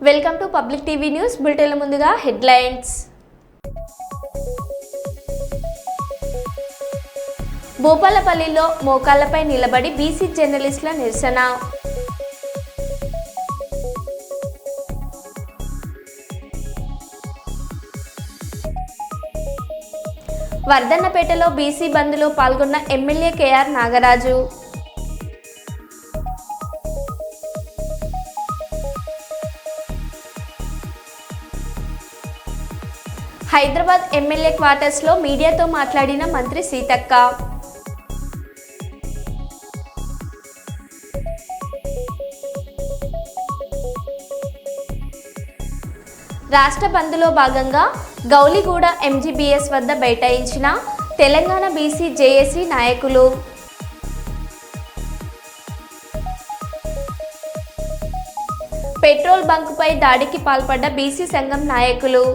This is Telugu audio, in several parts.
Welcome to public TV news బులెటిన్ల ముందుగా హెడ్లైన్స్. భూపాలపల్లిలో మోకాళ్లపై నిలబడి బీసీ జర్నలిస్టుల నిరసన. వర్ధన్నపేటలో బీసీ బంద్లో పాల్గొన్న MLA KR Nagaraju. Hyderabad MLA క్వార్టర్స్లో మీడియాతో మాట్లాడిన మంత్రి సీతక్క. రాష్ట్ర బంద్లో భాగంగా గౌలిగూడ ఎంజీబీఎస్ వద్ద బైఠాయించిన తెలంగాణ బీసీ జేఏసీ నాయకులు. పెట్రోల్ బంకుపై దాడికి పాల్పడ్డ బీసీ సంఘం నాయకులు.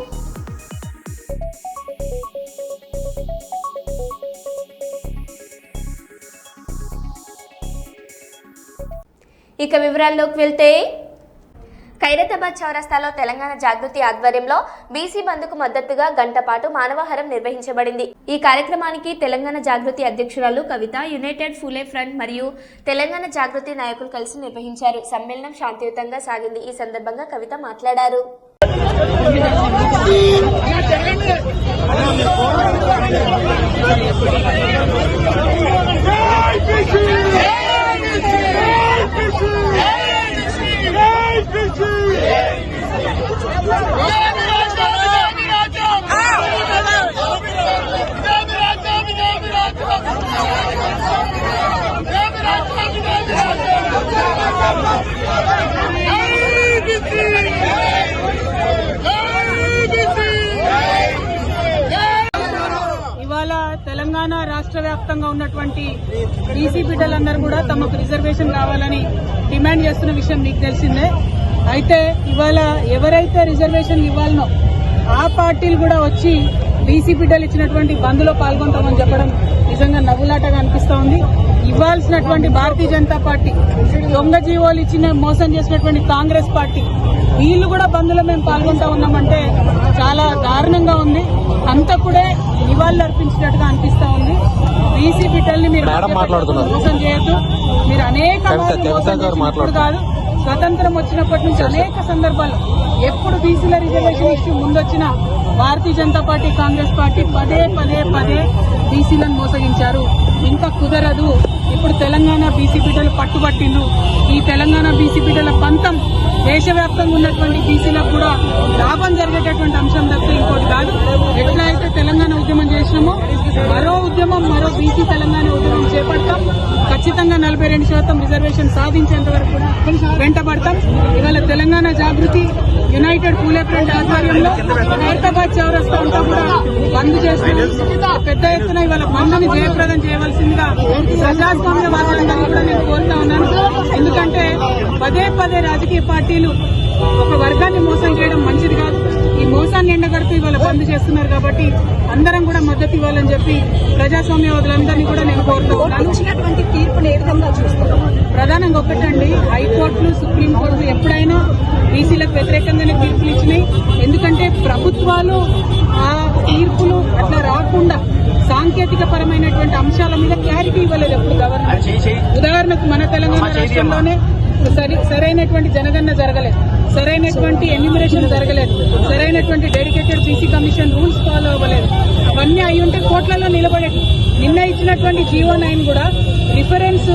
ఇక వివరాల్లోకి వెళ్తే, ఖైరతాబాద్ చౌరస్తాలో తెలంగాణ జాగృతి ఆధ్వర్యంలో బీసీ బంద్కు మద్దతుగా గంట పాటు మానవహారం నిర్వహించబడింది. ఈ కార్యక్రమానికి తెలంగాణ జాగృతి అధ్యక్షురాలు కవిత, యునైటెడ్ ఫూలే ఫ్రంట్ మరియు తెలంగాణ జాగృతి నాయకులు కలిసి నిర్వహించారు. సమ్మేళనం శాంతియుతంగా సాగింది. ఈ సందర్భంగా కవిత మాట్లాడారు. ఇవాళ తెలంగాణ రాష్ట్ర వ్యాప్తంగా ఉన్నటువంటి బీసీ బిడ్డలందరూ కూడా తమకు రిజర్వేషన్ కావాలని డిమాండ్ చేస్తున్న విషయం మీకు తెలిసిందే. అయితే ఇవాళ ఎవరైతే రిజర్వేషన్ ఇవ్వాలనో ఆ పార్టీలు కూడా వచ్చి బీసీ బిడ్డలు ఇచ్చినటువంటి బంద్లో పాల్గొంటామని చెప్పడం నిజంగా నవ్వులాటగా అనిపిస్తా ఉంది. ఇవ్వాల్సినటువంటి భారతీయ జనతా పార్టీ, దొంగ జీవోలు ఇచ్చిన మోసం చేసినటువంటి కాంగ్రెస్ పార్టీ, వీళ్ళు కూడా బంద్లో మేము పాల్గొంటా ఉన్నామంటే చాలా దారుణంగా ఉంది. అంతకుడే నివాళులు అర్పించినట్టుగా అనిపిస్తా ఉంది. బీసీ బిడ్డల్ని మీరు మోసం చేయొద్దు. మీరు అనేక కాదు, స్వతంత్రం వచ్చినప్పటి నుంచి అనేక సందర్భాలు ఎప్పుడు బీసీల reservation issue ముందొచ్చినా Bharatiya Janata party, Congress party పదే బీసీలను మోసగించారు. ఇంకా కుదరదు. ఇప్పుడు తెలంగాణ బీసీ బిడ్డలు పట్టుబట్టిండ్రు. ఈ తెలంగాణ బీసీ బిడ్డల పంతం దేశవ్యాప్తంగా ఉన్నటువంటి బీసీలకు కూడా లాభం జరిగేటటువంటి అంశం తప్పితే ఇంకోటి కాదు. ఎట్లా అయితే తెలంగాణ ఉద్యమం చేసినామో మరో బీసీ తెలంగాణ ఉద్యమం చేపడతాం. ఖచ్చితంగా 42% రిజర్వేషన్ సాధించేంత వరకు వెంటబడతాం. ఇవాళ తెలంగాణ జాగృతి, యునైటెడ్ ఫూలే ఫ్రంట్ ఆధ్వర్యంలో ఖైరతాబాద్ చౌరస్తా అంతా కూడా బంద్ చేస్తున్నాం. పెద్ద ఎత్తున ఇవాళ బంద్ని జయప్రదం చేయవలసిందిగా ప్రజాస్వామ్యవాదులందరినీ కూడా నేను కోరుతా ఉన్నాను. ఎందుకంటే పదే రాజకీయ పార్టీలు ఒక వర్గాన్ని మోసం చేయడం మంచిది కాదు. ఈ మోసాన్ని ఎండగడుతూ ఇవాళ బంద్ చేస్తున్నారు కాబట్టి అందరం కూడా మద్దతు ఇవ్వాలని చెప్పి ప్రజాస్వామ్యవాదులందరినీ కూడా నేను కోరుతూ ఉన్నాను. తీర్పును ఏ విధంగా చూస్తున్నాం? ప్రధానంగా ఒకటండి, హైకోర్టులు, సుప్రీంకోర్టులు ఎప్పుడైనా బీసీలకు వ్యతిరేకంగానే తీర్పులు ఇచ్చినాయి. ఎందుకంటే ప్రభుత్వాలు ఆ తీర్పులు అట్లా రాకుండా సాంకేతిక పరమైనటువంటి అంశాల మీద క్లారిటీ ఇవ్వలేదు ఎప్పుడు గవర్నమెంట్. ఉదాహరణకు మన తెలంగాణ రాష్ట్రంలోనే సరైనటువంటి జనగణన జరగలేదు, సరైనటువంటి ఎన్యూమరేషన్ జరగలేదు, సరైనటువంటి dedicated BC commission rules follow అవ్వలేదు. అవన్నీ అయి ఉంటే కోట్లలో నిలబడేది. నిన్న ఇచ్చినటువంటి GO9 కూడా రిఫరెన్స్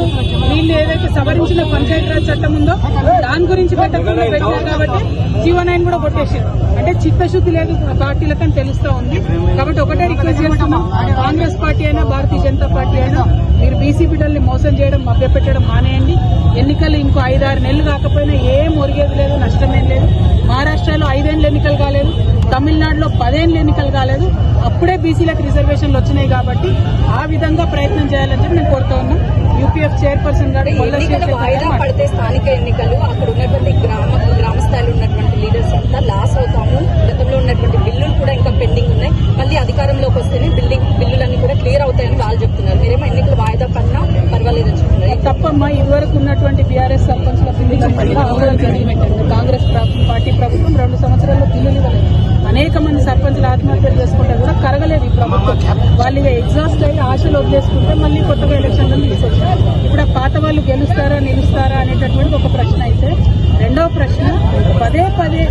వీళ్ళు ఏదైతే సవరించిన పంచాయతీరాజ్ చట్టం ఉందో దాని గురించి పెట్టకుండా పెట్టారు కాబట్టి GO9 కూడా కొట్టేసారు. అంటే చిత్తశుద్ధి లేదు పార్టీలకని తెలుస్తా ఉంది. కాబట్టి ఒకటే రిక్వెస్ట్ చేస్తున్నాం, కాంగ్రెస్ పార్టీ అయినా భారతీయ జనతా పార్టీ అయినా మీరు బీసీ బిడ్డల్ని మోసం చేయడం, మభ్యపెట్టడం మానేయండి. ఎన్నికలు ఇంకో 5-6 నెలలు కాకపోయినా ఏం ఒరిగేది లేదు, నష్టమేం లేదు. మహారాష్ట్రలో 5 ఏళ్ల ఎన్నికలు కాలేదు, తమిళనాడులో 10 ఏళ్ల ఎన్నికలు కాలేదు. అప్పుడే బీసీలకు రిజర్వేషన్లు వచ్చినాయి కాబట్టి ఆ విధంగా ప్రయత్నం చేయాలని చెప్పి నేను కోరుతా ఉన్నాం. యూపీఎఫ్ చైర్పర్సన్ గారు పడితే స్థానిక ఎన్నికలు అక్కడ ఉన్నటువంటి గ్రామ స్థాయిలో ఉన్నటువంటి లీడర్స్ అంతా లాస్ అవుతాము. గతంలో ఉన్నటువంటి బిల్లులు కూడా ఇంకా పెండింగ్ ఉన్నాయి. మళ్ళీ అధికారంలోకి వస్తేనే బిల్లులన్నీ కూడా క్లియర్ అవుతాయని వాళ్ళు చెప్తున్నారు. మీరేమో ఎన్నికలు వాయిదా పడినా పర్వాలేదని చెప్తున్నారు. తప్పమ్మా, ఇదివరకు ఉన్నటువంటి బీఆర్ఎస్ సర్పంచ్ల బిల్లు కాంగ్రెస్ పార్టీ ఆగలేదు ఈ ప్రభుత్వం. వాళ్ళు ఇక ఎగ్జాస్ట్ అయ్యి ఆశలు వదిలేసుకుంటే మళ్ళీ కొత్తగా ఎలక్షన్లు తీసుకొచ్చారు. ఇప్పుడు ఆ పాత వాళ్ళు గెలుస్తారా నిలుస్తారా అనేటటువంటి ఒక ప్రశ్న అయితే, రెండవ ప్రశ్న పదే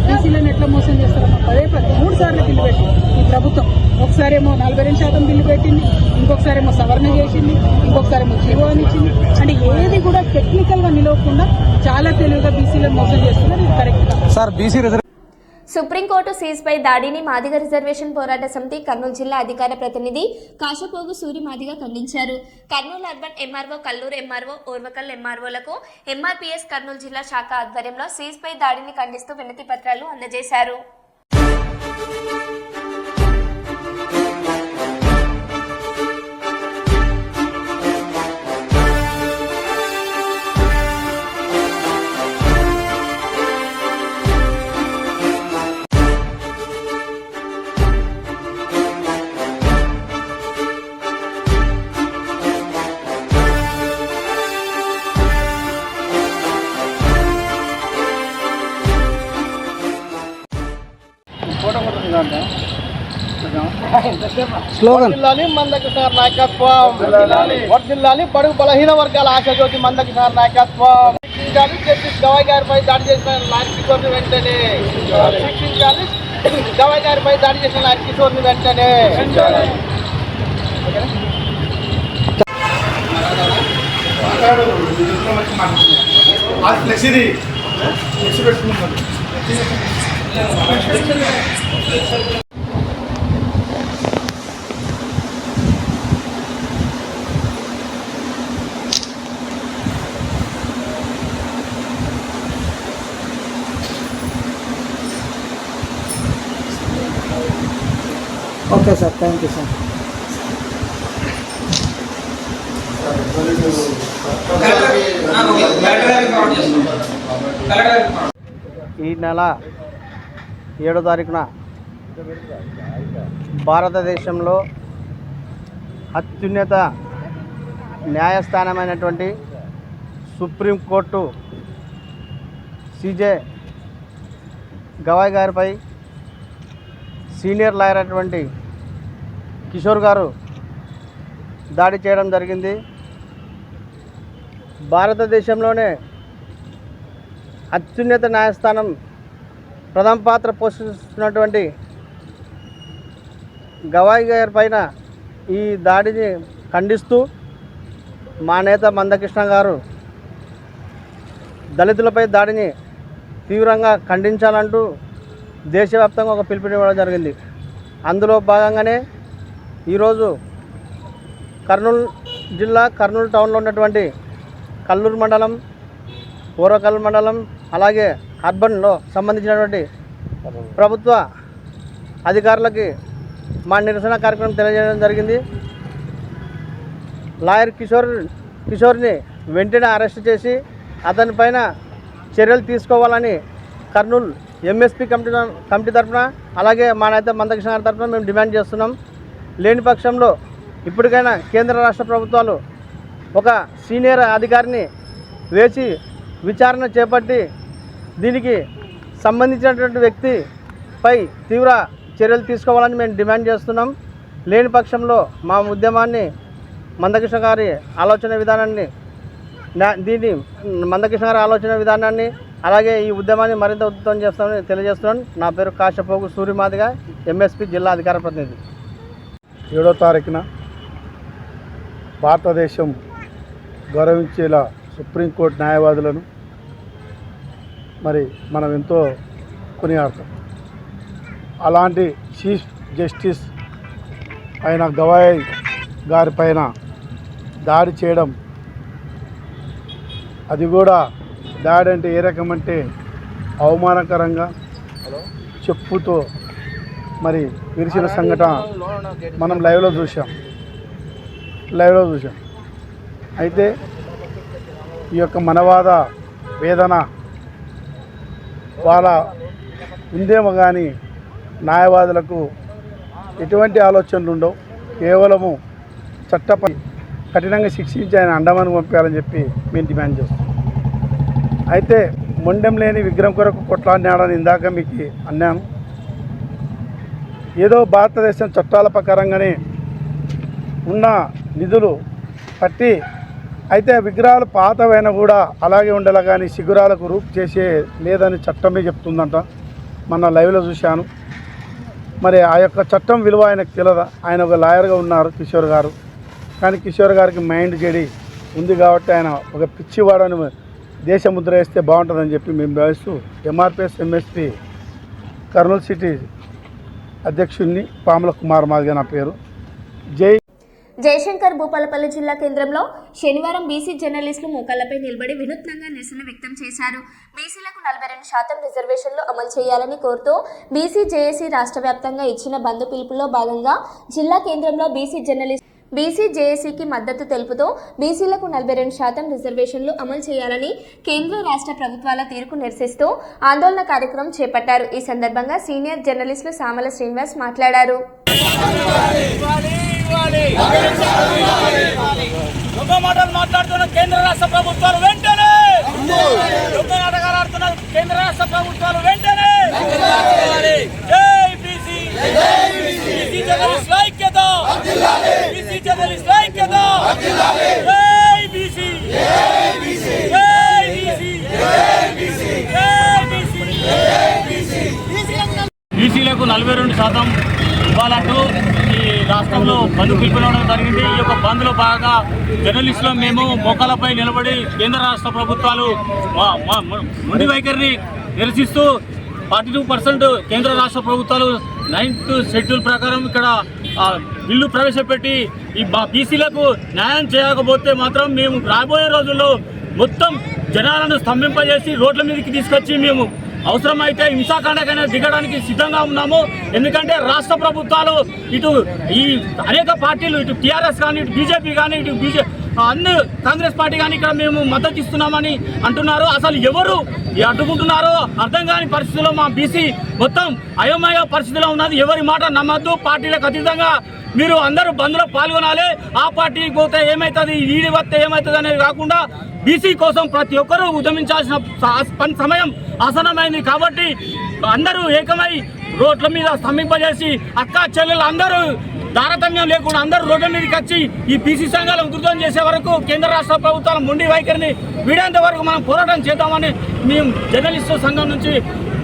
బీసీలను ఎట్లా మోసం చేస్తారమ్మా? పదే 3 సార్లు బిల్లు పెట్టింది ఈ ప్రభుత్వం. ఒకసారేమో 42% బిల్లు పెట్టింది, ఇంకొకసారేమో సవరణ చేసింది, ఇంకొకసారేమో జీవో అని ఇచ్చింది. అంటే ఏది కూడా టెక్నికల్ గా నిలవకుండా చాలా తెలివిగా బీసీలను మోసం చేస్తున్నారు. ఇది కరెక్ట్ కాదు. సుప్రీంకోర్టు సీజ్పై దాడిని మాదిగ రిజర్వేషన్ పోరాట సమితి కర్నూలు జిల్లా అధికార ప్రతినిధి కాశపోగు సూరి మాదిగ ఖండించారు. Kurnool urban MRO, Kallur MRO, Orvakal ఎంఆర్ఓలకు ఎంఆర్పీఎస్ కర్నూలు జిల్లా శాఖ ఆధ్వర్యంలో సీజ్పై దాడిని ఖండిస్తూ వినతి పత్రాలు అందజేశారు. వర్ధిల్లాలి మందకృష్ణ నాయకత్వం, వర్ధిల్లాలి బడుగు బలహీన వర్గాల ఆశాజ్యోతి మందకృష్ణ నాయకత్వం. శిక్షించాలి జస్టిస్ గవాయ్ గారిపై దాడి చేసిన లాయర్ కిషోర్ని వెంటనే శిక్షించాలి. గవాయ్ గారిపై దాడి చేసిన లాయర్ కిషోర్ని వెంటనే okay sir, thank you sir. ఈ నెల 7వ తారీఖున భారతదేశంలో అత్యున్నత న్యాయస్థానమైనటువంటి సుప్రీంకోర్టు సిజే గవాయ్ గారిపై సీనియర్ లాయర్ అటువంటి కిషోర్ గారు దాడి చేయడం జరిగింది. భారతదేశంలోనే అత్యున్నత న్యాయస్థానం ప్రథమ పాత్ర పోషిస్తున్నటువంటి గవాయ్ గారి పైన ఈ దాడిని ఖండిస్తూ మా నేత మందకృష్ణ గారు దళితులపై దాడిని తీవ్రంగా ఖండించాలంటూ దేశవ్యాప్తంగా ఒక పిలుపునివ్వడం జరిగింది. అందులో భాగంగానే ఈరోజు కర్నూలు జిల్లా కర్నూలు టౌన్లో ఉన్నటువంటి కల్లూరు మండలం, ఓరకల్ మండలం, అలాగే అర్బన్లో సంబంధించినటువంటి ప్రభుత్వ అధికారులకి మా నిరసన కార్యక్రమం తెలియజేయడం జరిగింది. లాయర్ కిషోర్ని వెంటనే అరెస్ట్ చేసి అతనిపైన చర్యలు తీసుకోవాలని కర్నూలు ఎంఎస్పీ కమిటీ తరఫున, అలాగే మా నేత మందకృష్ణ గారి తరఫున మేము డిమాండ్ చేస్తున్నాం. లేని పక్షంలో ఇప్పటికైనా కేంద్ర రాష్ట్ర ప్రభుత్వాలు ఒక సీనియర్ అధికారిని వేసి విచారణ చేపట్టి దీనికి సంబంధించినటువంటి వ్యక్తిపై తీవ్ర చర్యలు తీసుకోవాలని మేము డిమాండ్ చేస్తున్నాం. లేని పక్షంలో మా ఉద్యమాన్ని మందకృష్ణ గారి ఆలోచన విధానాన్ని అలాగే ఈ ఉద్యమాన్ని మరింత ఉధృతం చేస్తామని తెలియజేస్తున్నాను. నా పేరు కాశపోగు సూరి మాదిగ, ఎంఎస్పీ జిల్లా అధికార ప్రతినిధి. 7వ తారీఖున భారతదేశం గౌరవించేలా సుప్రీంకోర్టు న్యాయవాదులను మరి మనం ఎంతో కొనియాడతాం. అలాంటి చీఫ్ జస్టిస్ అయిన గవాయ్ గారి పైన దాడి చేయడం, అది కూడా దాడి అంటే ఏ రకమంటే అవమానకరంగా చెప్పుతో మరి విరిచిన సంఘటన మనం లైవ్లో చూసాం. అయితే ఈ యొక్క మనవాద వేదన వాళ్ళ ఉందేమో కానీ న్యాయవాదులకు ఎటువంటి ఆలోచనలు ఉండవు. కేవలము చట్టపై కఠినంగా శిక్షించి ఆయన అండమాను పంపించాలని చెప్పి మేము డిమాండ్ చేస్తాం. అయితే మొండెం లేని విగ్రహం కొరకు కొట్లాడినాడని ఇందాక మీకు అన్నాను. ఏదో భారతదేశం చట్టాల ప్రకారంగానే ఉన్న నిధులు పట్టి అయితే విగ్రహాలు పాతవైనా కూడా అలాగే ఉండేలా కానీ శిఖరాలకు రూపు చేసే లేదని చట్టమే చెప్తుందంట. మన లైవ్లో చూశాను. మరి ఆ యొక్క చట్టం విలువ ఆయనకు తెలియదా? ఆయన ఒక లాయర్గా ఉన్నారు కిషోర్ గారు. కానీ కిషోర్ గారికి మైండ్ చెడి ఉంది కాబట్టి ఆయన ఒక పిచ్చివాడని దేశముద్ర వేస్తే బాగుంటుందని చెప్పి మేము భావిస్తూ ఎంఆర్పిఎస్ ఎంఎస్పి కర్నూలు సిటీ అధ్యక్షుడిని పాముల కుమార్ మాదిగా నా పేరు. జయశంకర్ భూపాలపల్లి జిల్లా కేంద్రంలో శనివారం బీసీ జర్నలిస్టులు మోకాళ్లపై నిలబడి వినూత్నంగా నిరసన వ్యక్తం చేశారు. బీసీలకు 42% రిజర్వేషన్లు అమలు చేయాలని కోరుతూ బీసీ జేఏసీ రాష్ట్ర వ్యాప్తంగా ఇచ్చిన బంద్ పిలుపులో భాగంగా జిల్లా కేంద్రంలో బీసీ జేఏసీకి మద్దతు తెలుపుతూ బీసీలకు 42% రిజర్వేషన్లు అమలు చేయాలని కేంద్ర రాష్ట్ర ప్రభుత్వాల తీరుకు నిరసిస్తూ ఆందోళన కార్యక్రమం చేపట్టారు. ఈ సందర్భంగా సీనియర్ జర్నలిస్టులు సామల శ్రీనివాస్ మాట్లాడారు. మాట్లాడుతున్న కేంద్ర రాష్ట్ర ప్రభుత్వాలు వెంటనే నాటకాలు ఆడుతున్న కేంద్ర రాష్ట్ర ప్రభుత్వాలు వెంటనే జై బీసీ బీసీ జర్నలిస్టుల ఐక్యత బీసీ జర్నలిస్టుల ఐక్యత జై బీసీ జై బీసీ బీసీలకు 42% ఇవ్వాలంటూ ఈ రాష్ట్రంలో బంద్ పిలుపునడం జరిగింది. ఈ యొక్క బంద్లో భాగంగా జర్నలిస్టులు మేము మోకాలపై నిలబడి కేంద్ర రాష్ట్ర ప్రభుత్వాలు మొండి వైఖరిని నిరసిస్తూ 42% కేంద్ర రాష్ట్ర ప్రభుత్వాలు 9th షెడ్యూల్ ప్రకారం ఇక్కడ బిల్లు ప్రవేశపెట్టి ఈ బీసీలకు న్యాయం చేయకపోతే మాత్రం మేము రాబోయే రోజుల్లో మొత్తం జనాలను స్తంభింపజేసి రోడ్ల మీదకి తీసుకొచ్చి మేము అవసరమైతే హింసాకాండకైనా దిగడానికి సిద్ధంగా ఉన్నాము. ఎందుకంటే రాష్ట్ర ప్రభుత్వాలు ఇటు ఈ అనేక పార్టీలు ఇటు టీఆర్ఎస్ కానీ ఇటు బీజేపీ కానీ ఇటు అన్ని కాంగ్రెస్ పార్టీ కానీ ఇక్కడ మేము మద్దతు ఇస్తున్నామని అంటున్నారు. అసలు ఎవరు అడ్డుకుంటున్నారో అర్థం కాని పరిస్థితుల్లో మా బీసీ మొత్తం అయోమయ పరిస్థితిలో ఉన్నది. ఎవరి మాట నమ్మద్దు. పార్టీలకు అతీతంగా మీరు అందరూ బంద్లో పాల్గొనాలి. ఆ పార్టీకి పోతే ఏమవుతుంది, ఈడి వస్తే ఏమవుతుంది అనేది కాకుండా బీసీ కోసం ప్రతి ఒక్కరూ ఉద్యమించాల్సిన సమయం ఆసనమైంది. కాబట్టి అందరూ ఏకమై రోడ్ల మీద స్తంభింపజేసి అక్క చెల్లెలు అందరూ తారతమ్యం లేకుండా అందరూ రోడ్ల మీదకి వచ్చి ఈ బీసీ సంఘాలను ఉధృతం చేసే వరకు కేంద్ర రాష్ట్ర ప్రభుత్వాల మొండి వైఖరిని వీడేంత వరకు మనం పోరాటం చేద్దామని మేము జర్నలిస్టు సంఘం నుంచి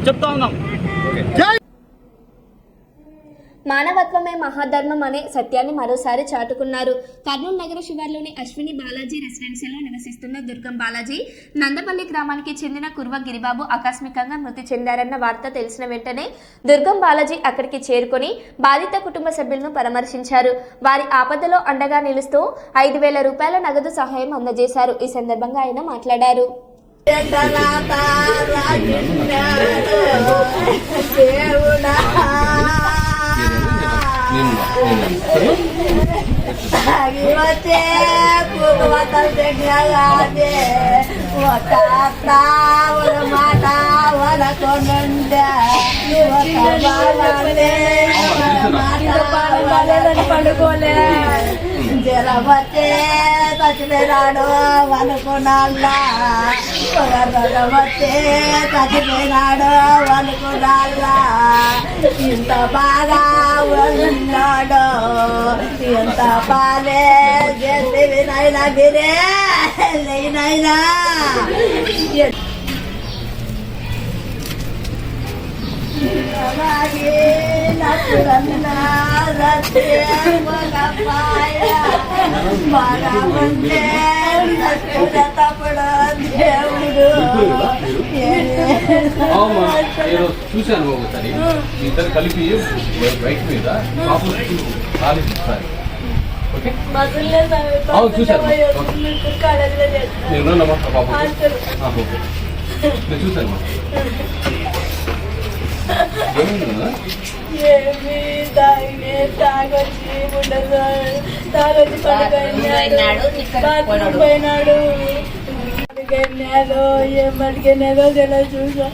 చెప్తా ఉన్నాం. మానవత్వమే మహాధర్మం అనే సత్యాన్ని మరోసారి చాటుకున్నారు. కర్నూలు నగర శివార్లోని అశ్విని బాలాజీ రెసిడెన్షియల్లో నివసిస్తున్న దుర్గం బాలాజీ నందపల్లి గ్రామానికి చెందిన కుర్వ గిరిబాబు ఆకస్మికంగా మృతి చెందారన్న వార్త తెలిసిన వెంటనే దుర్గం బాలాజీ అక్కడికి చేరుకొని బాధిత కుటుంబ సభ్యులను పరామర్శించారు. వారి ఆపదలో అండగా నిలుస్తూ 5,000 రూపాయల నగదు సహాయం అందజేశారు. ఈ సందర్భంగా ఆయన మాట్లాడారు. పడుకోలే జలవతే చచ్చిపోయినాడు అనుకున్నాళ్ళ వస్తే చచ్చిపోయినాడు అనుకున్నాళ్ళ ఇంత బాగా ఉన్నాడు ఎంత పాలే చేసి నైనా గిరే లేనైనా చూశాను ఒకసారి ఇద్దరు కలిపి బైక్ మీద ఆలోచిస్తారు. ఓకే అవును చూశాను నేను బాబు నేను చూశాను. ఏమి తాగొచ్చి ఉండదు తాగొచ్చి బాత్రూమ్ పోయినాడు అడిగినాదో ఏం అడిగినాదో తెలియదు చూసా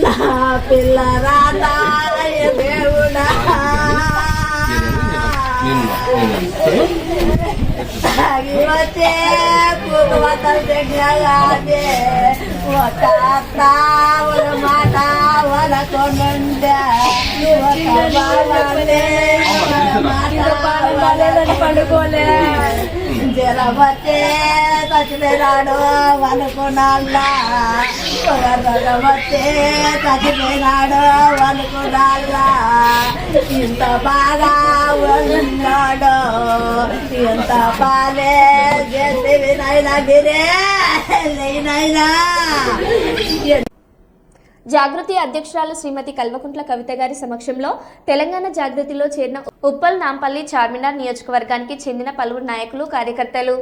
నా పిల్ల రాతా దేవుడా వచ్చే పూగవతలు దగ్గరగానే ఒక మాట వలకొండే పడుకోలే జరవతే చచ్చిపోయినాడు అనుకున్నాళ్ళ వస్తే చచ్చిపోయినాడు అనుకున్నాళ్ళ ఇంత బాగా ఉన్నాడు ఇంత బాలే చేసి నైనా గిరే నైనా జాగృతి అధ్యక్షురాలు శ్రీమతి కల్వకుంట్ల కవిత గారి సమక్షంలో తెలంగాణ జాగృతిలో చేరిన ఉప్పల్ నాంపల్లి చార్మినార్ నియోజకవర్గానికి చెందిన పలువురు నాయకులు కార్యకర్తలు.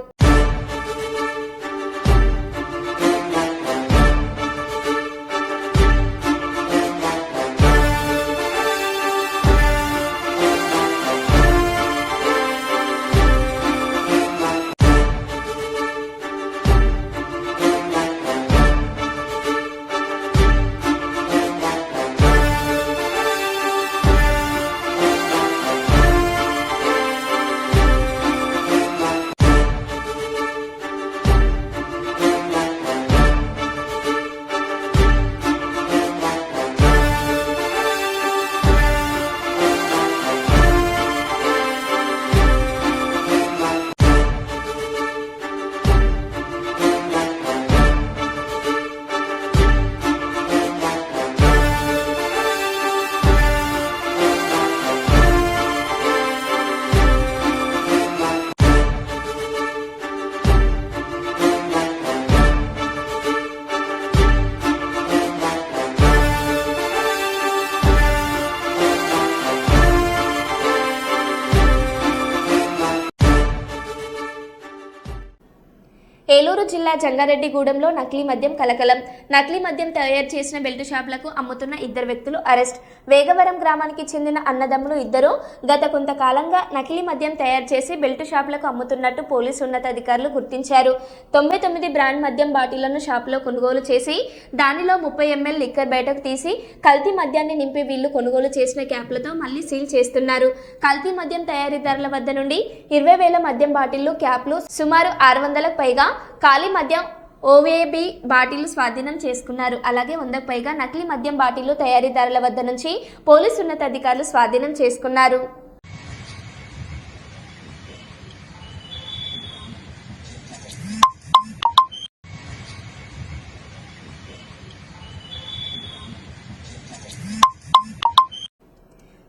ఏలూరు జిల్లా జంగారెడ్డిగూడెంలో నకిలీ మద్యం కలకలం. నకిలీ మద్యం తయారు చేసిన బెల్ట్ షాపులకు అమ్ముతున్న ఇద్దరు వ్యక్తులు అరెస్ట్. వేగవరం గ్రామానికి చెందిన అన్నదమ్ములు ఇద్దరు గత కొంతకాలంగా నకిలీ మద్యం తయారు చేసి బెల్ట్ షాపులకు అమ్ముతున్నట్టు పోలీసు ఉన్నతాధికారులు గుర్తించారు. 99 బ్రాండ్ మద్యం బాటిళ్లను షాపులో కొనుగోలు చేసి దానిలో 30 ml లిక్కర్ బయటకు తీసి కల్తీ మద్యాన్ని నింపి వీళ్లు కొనుగోలు చేసిన క్యాప్లతో మళ్లీ సీల్ చేస్తున్నారు. కల్తీ మద్యం తయారీదారుల వద్ద నుండి 20,000 మద్యం బాటిళ్లు, క్యాప్లు, సుమారు 600లకు పైగా ఖాళీ మద్యం ఓవేబీ బాటిళ్లు స్వాధీనం చేసుకున్నారు. అలాగే 100కు పైగా నకిలీ మద్యం బాటిళ్లు తయారీదారుల వద్ద నుంచి పోలీసు ఉన్నతాధికారులు స్వాధీనం చేసుకున్నారు.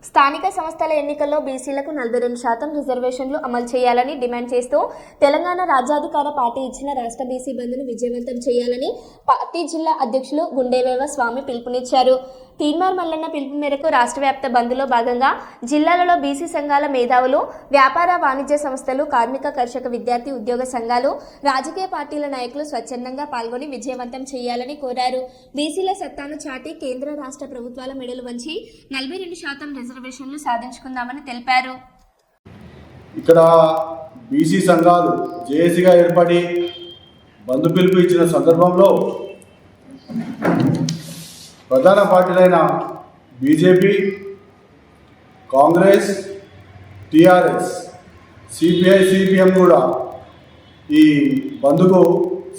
స్థానిక సంస్థల ఎన్నికల్లో బీసీలకు 42% రిజర్వేషన్లు అమలు చేయాలని డిమాండ్ చేస్తూ తెలంగాణ రాజ్యాధికార పార్టీ ఇచ్చిన రాష్ట్ర బీసీ బంద్ను విజయవంతం చేయాలని పార్టీ జిల్లా అధ్యక్షులు గుండేవేవ స్వామి పిలుపునిచ్చారు. తీన్మార్ మల్లన్న పిలుపు మేరకు రాష్ట్ర వ్యాప్త బంద్లో భాగంగా జిల్లాలలో బీసీ సంఘాల మేధావులు, వ్యాపార వాణిజ్య సంస్థలు, కార్మిక, కర్షక, విద్యార్థి, ఉద్యోగ సంఘాలు, రాజకీయ పార్టీల నాయకులు స్వచ్ఛందంగా పాల్గొని విజయవంతం చేయాలని కోరారు. బీసీల సత్తాను చాటి కేంద్ర రాష్ట్ర ప్రభుత్వాల మెడలు వంచి 42% రిజర్వేషన్లు సాధించుకుందామని తెలిపారు. ఇక్కడ బీసీ సంఘాలు జేఏసీగా ఏర్పడి బంధు పిలుపు ఇచ్చిన సందర్భంలో ప్రధాన పార్టీలైన BJP, Congress, TRS, CPI, CPM కూడా ఈ బంద్కు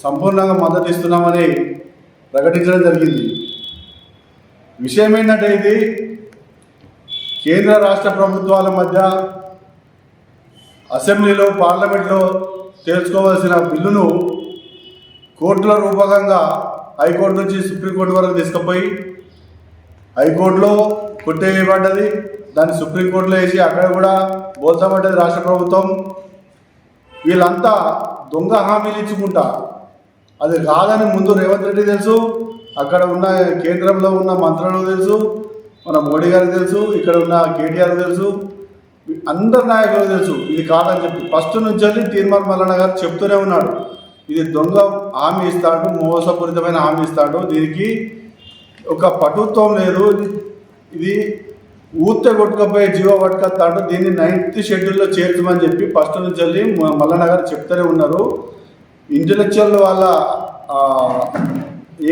సంపూర్ణంగా మద్దతు ఇస్తున్నామని ప్రకటించడం జరిగింది. విషయం ఏంటంటే ఇది కేంద్ర రాష్ట్ర ప్రభుత్వాల మధ్య అసెంబ్లీలో, పార్లమెంట్లో తేల్చుకోవాల్సిన బిల్లును కోర్టుల రూపకంగా హైకోర్టు నుంచి సుప్రీంకోర్టు వరకు తీసుకుపోయి హైకోర్టులో కొట్టేయబడ్డది. దాన్ని సుప్రీంకోర్టులో వేసి అక్కడ కూడా బోల్తాపడ్డది రాష్ట్ర ప్రభుత్వం. వీళ్ళంతా దొంగ హామీలు ఇచ్చుకుంటా అది కాదని ముందు రేవంత్ రెడ్డి తెలుసు, అక్కడ ఉన్న కేంద్రంలో ఉన్న మంత్రులకు తెలుసు, మన మోడీ గారికి తెలుసు, ఇక్కడ ఉన్న కేటీఆర్ తెలుసు, అందరు నాయకులకు తెలుసు ఇది కాదని చెప్పి. ఫస్ట్ నుంచి వెళ్ళి తీన్మార్ మల్లన్న గారు చెప్తూనే ఉన్నాడు ఇది దొంగ హామీ ఇస్తాడు, మోసపూరితమైన హామీ ఇస్తాడు, దీనికి ఒక పటుత్వం లేదు, ఇది ఊతే కొట్టుకపోయే జీవో పట్టుకొస్తాడు, దీన్ని 9th షెడ్యూల్లో చేర్చమని చెప్పి ఫస్ట్ నుంచి వెళ్ళి మల్లన్న గారు చెప్తూనే ఉన్నారు. ఇంటలెక్చువల్ వాళ్ళ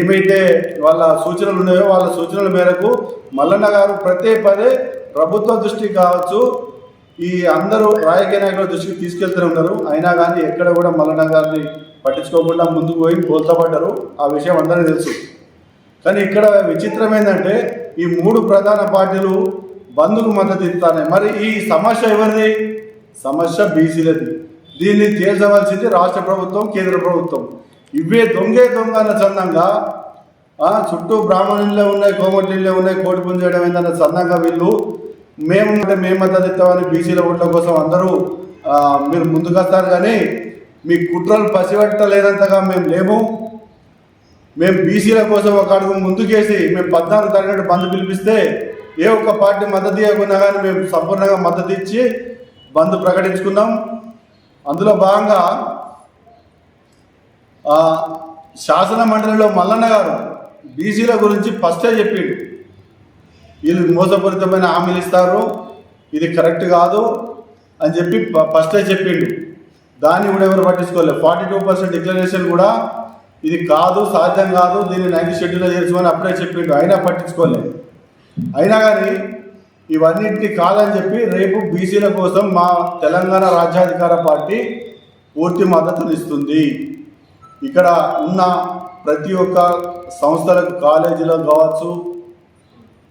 ఏమైతే వాళ్ళ సూచనలు ఉన్నాయో వాళ్ళ సూచనల మేరకు మల్లన్న గారు ప్రతి పదే ప్రభుత్వ దృష్టికి కావచ్చు, ఈ అందరూ రాజకీయ నాయకుల దృష్టికి తీసుకెళ్తూనే ఉన్నారు. అయినా కానీ ఎక్కడ కూడా మల్లన్న గారిని పట్టించుకోకుండా ముందుకు పోయి పోల్చబడ్డారు. ఆ విషయం అందరికీ తెలుసు. కానీ ఇక్కడ విచిత్రం ఏంటంటే ఈ 3 ప్రధాన పార్టీలు బంద్కు మద్దతు ఇస్తాయి. మరి ఈ సమస్య ఎవరిది? సమస్య బీసీలది. దీన్ని తేల్చవలసింది రాష్ట్ర ప్రభుత్వం, కేంద్ర ప్రభుత్వం. ఇవే దొంగ అన్న చందంగా చుట్టూ బ్రాహ్మణులే ఉన్నాయి, కోమటిలే ఉన్నాయి, కోటి పుంజ చేయడం ఏందన్న చందంగా వీళ్ళు మేము మద్దతు ఇస్తామని బీసీల ఓట్ల కోసం అందరూ మీరు ముందుకు వస్తారు. కానీ మీ కుట్రలు పసిగట్టలేనంతగా మేము లేము. మేము బీసీల కోసం ఒక అడుగు ముందుకేసి మేము 14 తారీఖు బంద్ పిలిపిస్తే ఏ ఒక్క పార్టీ మద్దతు ఇవ్వకున్నా కానీ మేము సంపూర్ణంగా మద్దతు ఇచ్చి బంద్ ప్రకటించుకున్నాం. అందులో భాగంగా శాసన మండలిలో మల్లన్న గారు బీసీల గురించి ఫస్టే చెప్పిండు. వీళ్ళు మోసపూరితమైన హామీలు ఇస్తారు, ఇది కరెక్ట్ కాదు అని చెప్పి ఫస్టే చెప్పిండు. దాన్ని కూడా ఎవరు పట్టించుకోలేదు. 42% డిక్లరేషన్ కూడా ఇది కాదు, సాధ్యం కాదు, దీన్ని 90 షెడ్యూల్లో చేర్చుకొని అప్పుడే చెప్పిండు. అయినా పట్టించుకోలేదు. అయినా కానీ ఇవన్నింటినీ కాదని చెప్పి రేపు బీసీల కోసం మా తెలంగాణ రాజ్యాధికార పార్టీ పూర్తి మద్దతునిస్తుంది. ఇక్కడ ఉన్న ప్రతి ఒక్క సంస్థలకు, కాలేజీలకు కావచ్చు,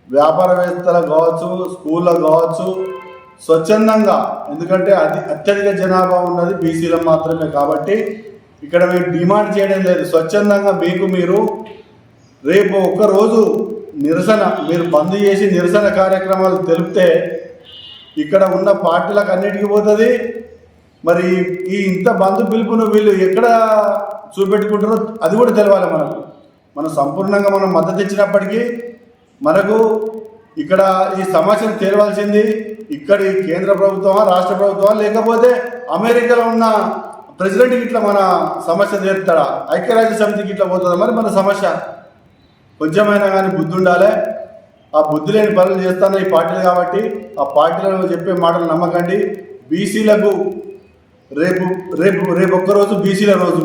వ్యాపారవేత్తలకు కావచ్చు, స్కూళ్ళకు కావచ్చు, స్వచ్ఛందంగా, ఎందుకంటే అత్యధిక జనాభా ఉన్నది బీసీలో మాత్రమే కాబట్టి ఇక్కడ మేము డిమాండ్ చేయడం లేదు. స్వచ్ఛందంగా మీకు మీరు రేపు ఒక్కరోజు నిరసన మీరు బంద్ చేసి నిరసన కార్యక్రమాలు తెలిపితే ఇక్కడ ఉన్న పార్టీలకు అన్నిటికీ పోతుంది. మరి ఈ ఇంత బంద్ పిలుపును వీళ్ళు ఎక్కడ చూపెట్టుకుంటారో అది కూడా తెలవాలి మనకు. మనం సంపూర్ణంగా మనం మద్దతు ఇచ్చినప్పటికీ మనకు ఇక్కడ ఈ సమస్యను తేలవలసింది ఇక్కడి కేంద్ర ప్రభుత్వమా, రాష్ట్ర ప్రభుత్వమా, లేకపోతే అమెరికాలో ఉన్న ప్రెసిడెంట్కి ఇట్లా మన సమస్య తీరుతాడా, ఐక్యరాజ్య సమితికి ఇట్లా పోతుందా? మరి మన సమస్య కొంచెమైనా కానీ బుద్ధి ఉండాలి. ఆ బుద్ధి లేని పనులు చేస్తాను ఈ పార్టీలు కాబట్టి ఆ పార్టీలను చెప్పే మాటలు నమ్మకండి. బీసీలకు రేపు రేపు రేపు ఒక్కరోజు బీసీల రోజు,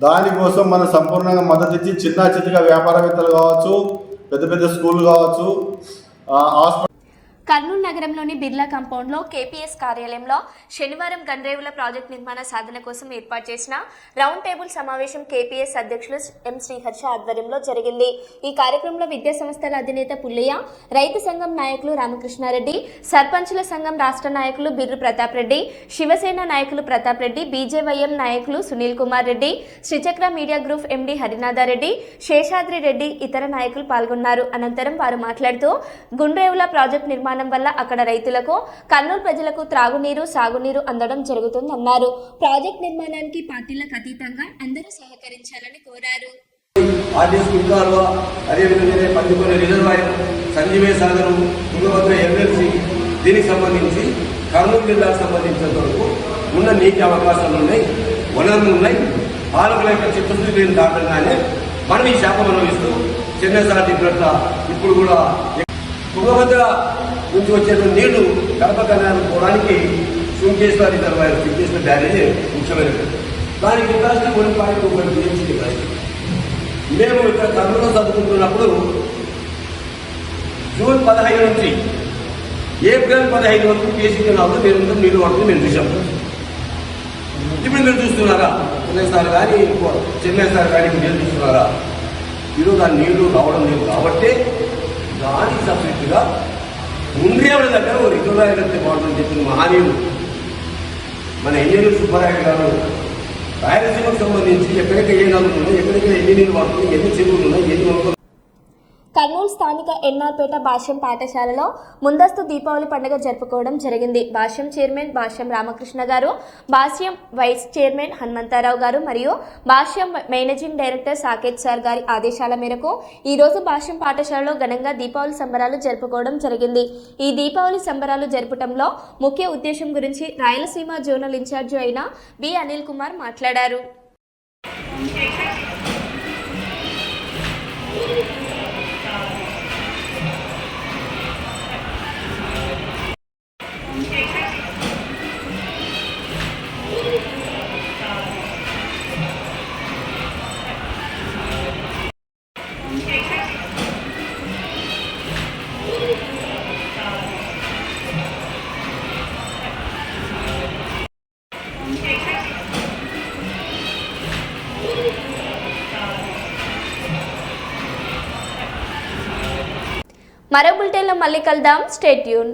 దానికోసం మనం సంపూర్ణంగా మద్దతు ఇచ్చి చిన్న చిన్నగా వ్యాపారవేత్తలు కావచ్చు, పెద్ద పెద్ద స్కూళ్ళు కావచ్చు, హాస్పిటల్. కర్నూలు నగరంలోని బిర్లా కాంపౌండ్లో కేపీఎస్ కార్యాలయంలో శనివారం గన్రేవుల ప్రాజెక్టు నిర్మాణ సాధన కోసం ఏర్పాటు చేసిన రౌండ్ టేబుల్ సమావేశం కేపీఎస్ అధ్యక్షులు ఎం శ్రీహర్ష ఆధ్వర్యంలో జరిగింది. ఈ కార్యక్రమంలో విద్యా సంస్థల అధినేత పుల్లయ్య, రైతు సంఘం నాయకులు రామకృష్ణారెడ్డి, సర్పంచుల సంఘం రాష్ట్ర నాయకులు బిర్రు ప్రతాప్ రెడ్డి, శివసేన నాయకులు ప్రతాప్ రెడ్డి, బీజేవైఎం నాయకులు Sunil Kumar Reddy, Srichakra media group MD Harinatha Reddy, Seshadri Reddy ఇతర నాయకులు పాల్గొన్నారు. అనంతరం వారు మాట్లాడుతూ గుండ్రేవుల ప్రాజెక్టు నిర్మాణం వల్ల అక్కడ రైతులకు, కర్నూలు ప్రజలకు త్రాగునీరు, సాగునీరు అందడం జరుగుతుందన్నారు. ప్రాజెక్ట్ నిర్మాణానికి పార్టీలకు అతీతంగా అందరూ సహకరించాలని కోరారు. ఆర్డీఎస్ కుల్కాల్వ, అదేవిధంగా పంచుకునే రిజర్వాయర్, సంజీవే సాగరం, తుంగభద్ర ఎమ్మెల్సీ, దీనికి సంబంధించి కర్నూలు జిల్లాకు సంబంధించినంత వరకు ఉన్న నీటి అవకాశాలు ఉన్నాయి, వనరులు ఉన్నాయి. పాలకుల యొక్క చిత్తశుద్ధి లేని దాటంగానే మనం ఈ శాఖ అనుభవిస్తూ చెన్నై సార్ చెప్పినట్ల ఇప్పుడు కూడా తుంగభద్ర నుంచి వచ్చేటువంటి నీళ్లు కడప కళ్యాణం పోవడానికి సుంకేశ్వర రిజర్వాయర్, సుంకేశ్వర బ్యారేజ్ ముఖ్యమైనది. దానికి కెపాసిటీ 1.21 టీఎంసీ కెపాసిటీ. మేము ఇక్కడ కర్నూలులో చదువుకుంటున్నప్పుడు జూన్ 15 నుంచి ఏప్రిల్ 15 వరకు కేసీపీ నాలుగు మేము నీళ్లు పడుతుంది మేము చూసాం. ఇప్పుడు మీరు చూస్తున్నారా? చెన్నై సార్ కానీ మీరు చూస్తున్నారా? ఈరోజు ఆ నీళ్లు రావడం లేదు కాబట్టి దానికి సపరేట్గా ముందేవాళ్ళ దగ్గర ఓ రిజర్వాయర్ కడితే బాగుంటుందని చెప్పిన మహానీయులు మన ఇంజనీర్ సుబ్బారాయుడు గారు రాయలసీమకు సంబంధించి ఎక్కడెక్కడ ఏ నదులు ఉన్నాయి, ఎక్కడెక్కడ ఎన్ని నీళ్ళు పడుతుంది, ఎన్ని చెరువులు ఉన్నాయి, ఎన్ని మొక్కలు. కర్నూలు స్థానిక ఎన్ఆర్పేట భాష్యం పాఠశాలలో ముందస్తు దీపావళి పండుగ జరుపుకోవడం జరిగింది. భాష్యం చైర్మన్ భాష్యం రామకృష్ణ గారు, భాష్యం వైస్ చైర్మన్ హనుమంతరావు గారు మరియు భాష్యం మేనేజింగ్ డైరెక్టర్ సాకేత్ సార్ గారి ఆదేశాల మేరకు ఈరోజు భాష్యం పాఠశాలలో ఘనంగా దీపావళి సంబరాలు జరుపుకోవడం జరిగింది. ఈ దీపావళి సంబరాలు జరపడంలో ముఖ్య ఉద్దేశం గురించి రాయలసీమ జోనల్ ఇన్ఛార్జి అయిన బి అనిల్ కుమార్ మాట్లాడారు. మరో బులెటిన్లో మళ్ళీ కలుద్దాం. Stay tune.